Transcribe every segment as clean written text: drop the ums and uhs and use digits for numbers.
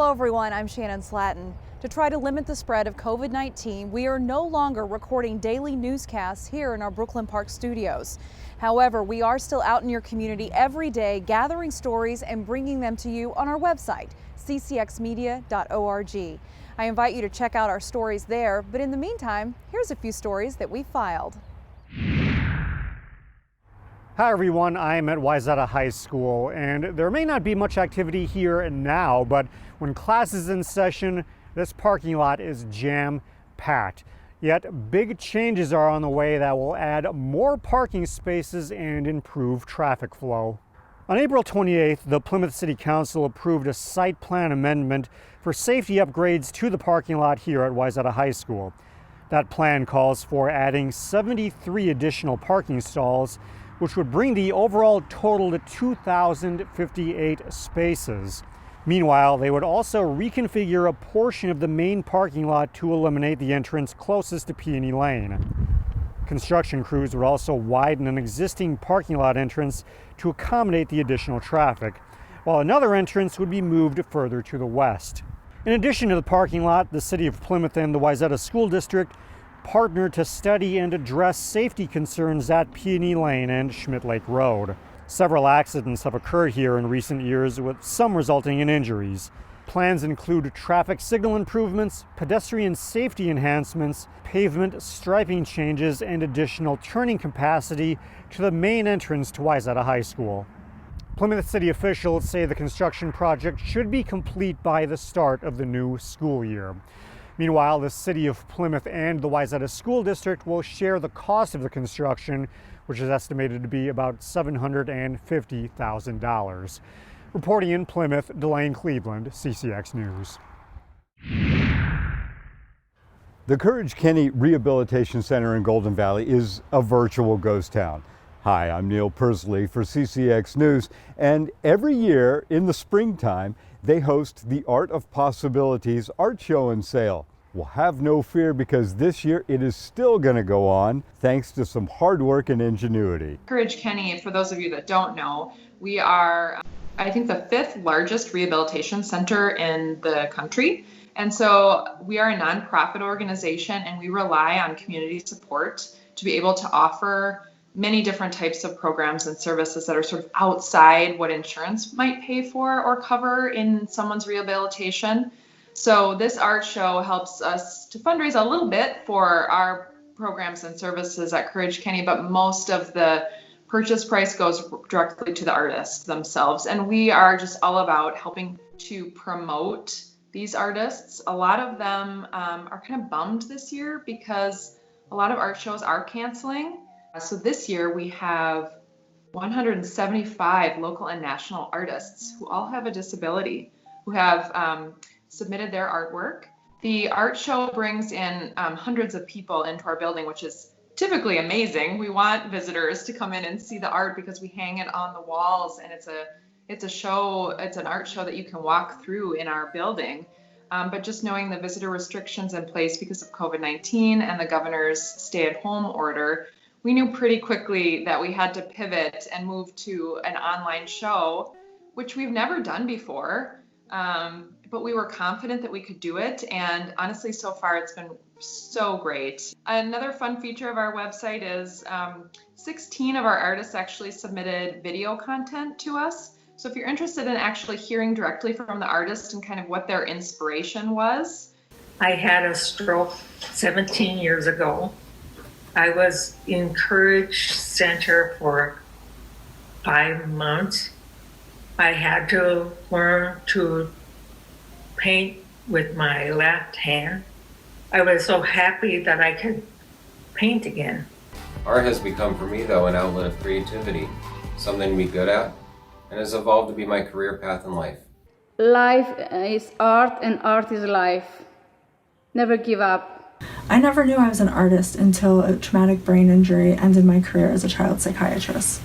Hello everyone, I'm Shannon Slatton. To try to limit the spread of COVID-19, we are no longer recording daily newscasts here in our Brooklyn Park studios. However, we are still out in your community every day gathering stories and bringing them to you on our website, ccxmedia.org. I invite you to check out our stories there, but in the meantime, here's a few stories that we filed. Hi everyone, I'm at Wayzata High School, and there may not be much activity here and now, but when class is in session, this parking lot is jam-packed. Yet big changes are on the way that will add more parking spaces and improve traffic flow. On April 28th, the Plymouth City Council approved a site plan amendment for safety upgrades to the parking lot here at Wayzata High School. That plan calls for adding 73 additional parking stalls, which would bring the overall total to 2,058 spaces. Meanwhile, they would also reconfigure a portion of the main parking lot to eliminate the entrance closest to Peony Lane. Construction crews would also widen an existing parking lot entrance to accommodate the additional traffic, while another entrance would be moved further to the west. In addition to the parking lot, the City of Plymouth and the Wayzata School District partnered to study and address safety concerns at Peony Lane and Schmidt Lake Road. Several accidents have occurred here in recent years, with some resulting in injuries. Plans include traffic signal improvements, pedestrian safety enhancements, pavement striping changes, and additional turning capacity to the main entrance to Wayzata High School. Plymouth City officials say the construction project should be complete by the start of the new school year. Meanwhile, the City of Plymouth and the Wayzata School District will share the cost of the construction, which is estimated to be about $750,000. Reporting in Plymouth, Delane Cleveland, CCX News. The Courage Kenny Rehabilitation Center in Golden Valley is a virtual ghost town. Hi, I'm Neil Persley for CCX News, and every year in the springtime, they host the Art of Possibilities art show and sale. Well, have no fear, because this year it is still going to go on thanks to some hard work and ingenuity. Courage Kenny, for those of you that don't know, we are, I think, the 5th largest rehabilitation center in the country. And so we are a nonprofit organization, and we rely on community support to be able to offer many different types of programs and services that are sort of outside what insurance might pay for or cover in someone's rehabilitation. So this art show helps us to fundraise a little bit for our programs and services at Courage Kenny, but most of the purchase price goes directly to the artists themselves. And we are just all about helping to promote these artists. A lot of them are kind of bummed this year because a lot of art shows are canceling. So this year we have 175 local and national artists who all have a disability, who have submitted their artwork. The art show brings in hundreds of people into our building, which is typically amazing. We want visitors to come in and see the art because we hang it on the walls, and it's an art show that you can walk through in our building. But just knowing the visitor restrictions in place because of COVID-19 and the governor's stay-at-home order, we knew pretty quickly that we had to pivot and move to an online show, which we've never done before. But we were confident that we could do it. And honestly, so far, it's been so great. Another fun feature of our website is 16 of our artists actually submitted video content to us. So if you're interested in actually hearing directly from the artist and kind of what their inspiration was. I had a stroke 17 years ago. I was in Courage Center for 5 months. I had to learn to paint with my left hand. I was so happy that I could paint again. Art has become for me, though, an outlet of creativity, something to be good at, and has evolved to be my career path in life. Life is art and art is life. Never give up. I never knew I was an artist until a traumatic brain injury ended my career as a child psychiatrist.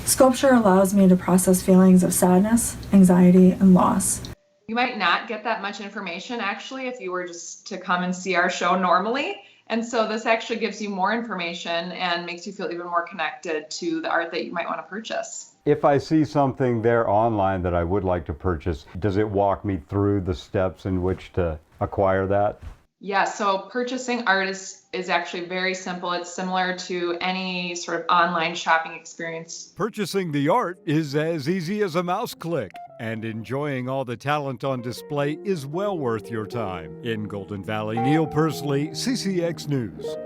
Sculpture allows me to process feelings of sadness, anxiety, and loss. You might not get that much information actually if you were just to come and see our show normally. And so this actually gives you more information and makes you feel even more connected to the art that you might want to purchase. If I see something there online that I would like to purchase, does it walk me through the steps in which to acquire that? Yeah, so purchasing art is actually very simple. It's similar to any sort of online shopping experience. Purchasing the art is as easy as a mouse click, and enjoying all the talent on display is well worth your time. In Golden Valley, Neil Persley, CCX News.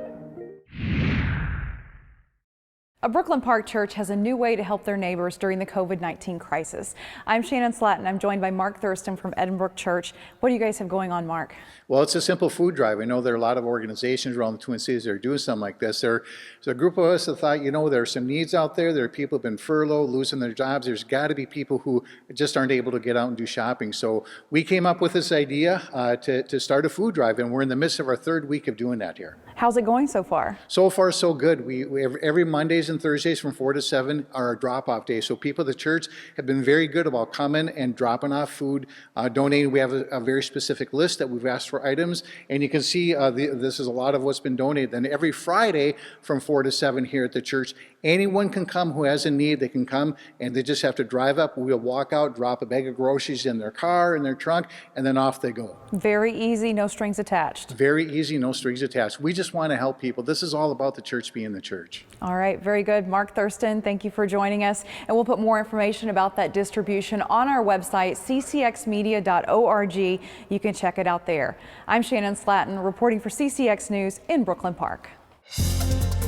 A Brooklyn Park church has a new way to help their neighbors during the COVID-19 crisis. I'm Shannon Slatton. I'm joined by Mark Thurston from Edinbrook Church. What do you guys have going on, Mark? Well, it's a simple food drive. I know there are a lot of organizations around the Twin Cities that are doing something like this. There's a group of us that thought, there are some needs out there. There are people who have been furloughed, losing their jobs. There's got to be people who just aren't able to get out and do shopping. So we came up with this idea to start a food drive, and we're in the midst of our third week of doing that here. How's it going so far? So far, so good. We every Mondays and Thursdays from 4 to 7 are our drop-off days. So people at the church have been very good about coming and dropping off food, donating. We have a very specific list that we've asked for items, and you can see this is a lot of what's been donated. Then every Friday from 4 to 7 here at the church, anyone can come who has a need. They can come and they just have to drive up. We'll walk out, drop a bag of groceries in their car, in their trunk, and then off they go. Very easy, no strings attached. Very easy, no strings attached. We just want to help people. This is all about the church being the church. All right, very good. Mark Thurston, thank you for joining us. And we'll put more information about that distribution on our website, ccxmedia.org. You can check it out there. I'm Shannon Slatton reporting for CCX News in Brooklyn Park.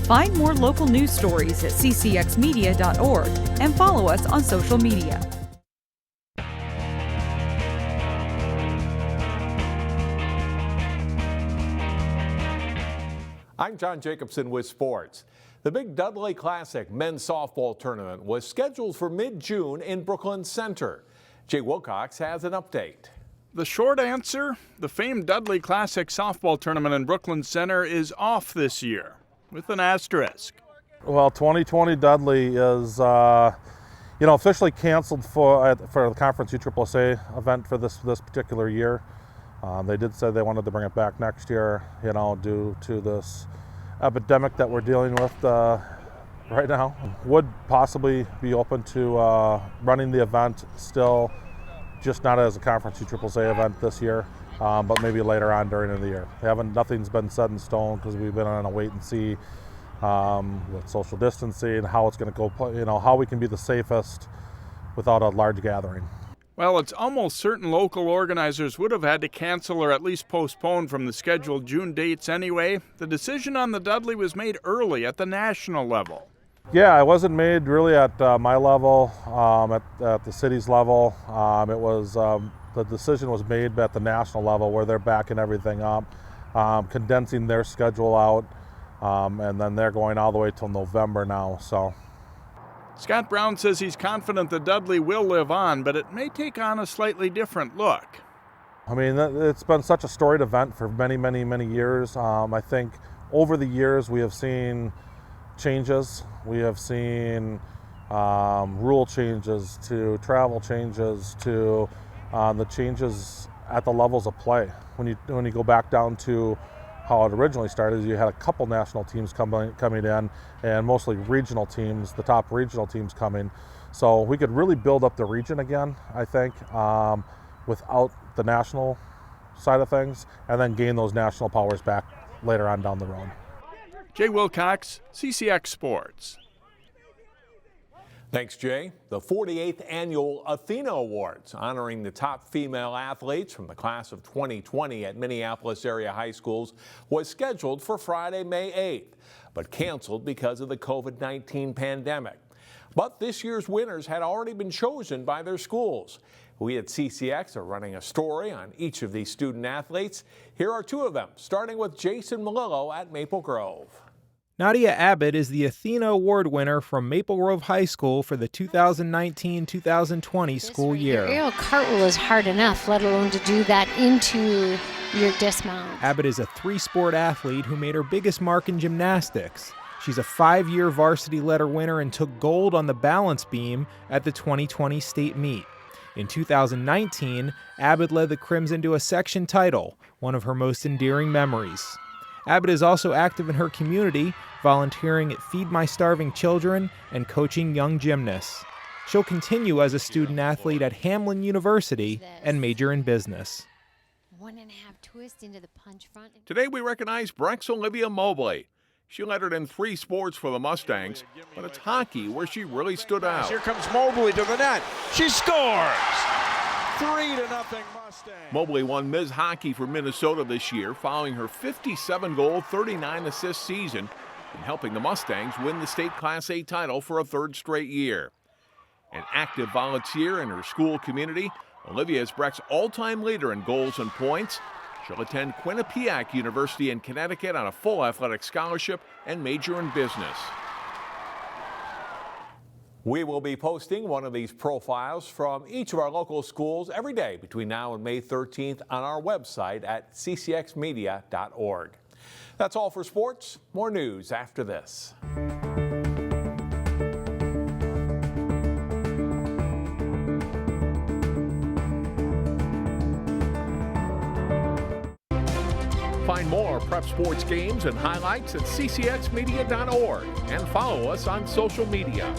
Find more local news stories at ccxmedia.org and follow us on social media. I'm John Jacobson with sports. The big Dudley Classic men's softball tournament was scheduled for mid-June in Brooklyn Center. Jay Wilcox has an update. The short answer, the famed Dudley Classic softball tournament in Brooklyn Center is off this year, with an asterisk. Well, 2020 Dudley is, officially canceled for the Conference USSSA event for this particular year. They did say they wanted to bring it back next year, due to this epidemic that we're dealing with right now. Would possibly be open to running the event still, just not as a Conference USSSA event this year, but maybe later on during the year. Nothing's been set in stone because we've been on a wait and see with social distancing, how it's going to go, how we can be the safest without a large gathering. Well, it's almost certain local organizers would have had to cancel or at least postpone from the scheduled June dates anyway. The decision on the Dudley was made early at the national level. Yeah, it wasn't made really at my level, at the city's level. The decision was made at the national level where they're backing everything up, condensing their schedule out, and then they're going all the way till November now. So. Scott Brown says he's confident the Dudley will live on, but it may take on a slightly different look. I mean, it's been such a storied event for many, many, many years. I think over the years we have seen changes. We have seen rule changes to travel changes to the changes at the levels of play. When you go back down to how it originally started, you had a couple national teams coming in, and mostly regional teams, the top regional teams coming. So we could really build up the region again, I think, without the national side of things, and then gain those national powers back later on down the road. Jay Wilcox, CCX Sports. Thanks, Jay. The 48th Annual Athena Awards, honoring the top female athletes from the class of 2020 at Minneapolis area high schools, was scheduled for Friday, May 8th, but canceled because of the COVID-19 pandemic. But this year's winners had already been chosen by their schools. We at CCX are running a story on each of these student athletes. Here are two of them, starting with Jason Melillo at Maple Grove. Nadia Abbott is the Athena Award winner from Maple Grove High School for the 2019-2020 school year. Aerial cartwheel is hard enough, let alone to do that into your dismount. Abbott is a three-sport athlete who made her biggest mark in gymnastics. She's a 5-year varsity letter winner and took gold on the balance beam at the 2020 state meet. In 2019, Abbott led the Crimson to a section title, one of her most endearing memories. Abbott is also active in her community, volunteering at Feed My Starving Children and coaching young gymnasts. She'll continue as a student athlete at Hamline University and major in business. 1.5 twist into the punch front. Today we recognize Breck's Olivia Mobley. She lettered in 3 sports for the Mustangs, but it's hockey where she really stood out. Here comes Mobley to the net. She scores! 3-0 Mustangs. Mobley won Ms. Hockey for Minnesota this year, following her 57-goal, 39-assist season and helping the Mustangs win the state Class A title for a 3rd straight year. An active volunteer in her school community, Olivia is Breck's all-time leader in goals and points. She'll attend Quinnipiac University in Connecticut on a full athletic scholarship and major in business. We will be posting one of these profiles from each of our local schools every day between now and May 13th on our website at ccxmedia.org. That's all for sports. More news after this. Find more prep sports games and highlights at ccxmedia.org and follow us on social media.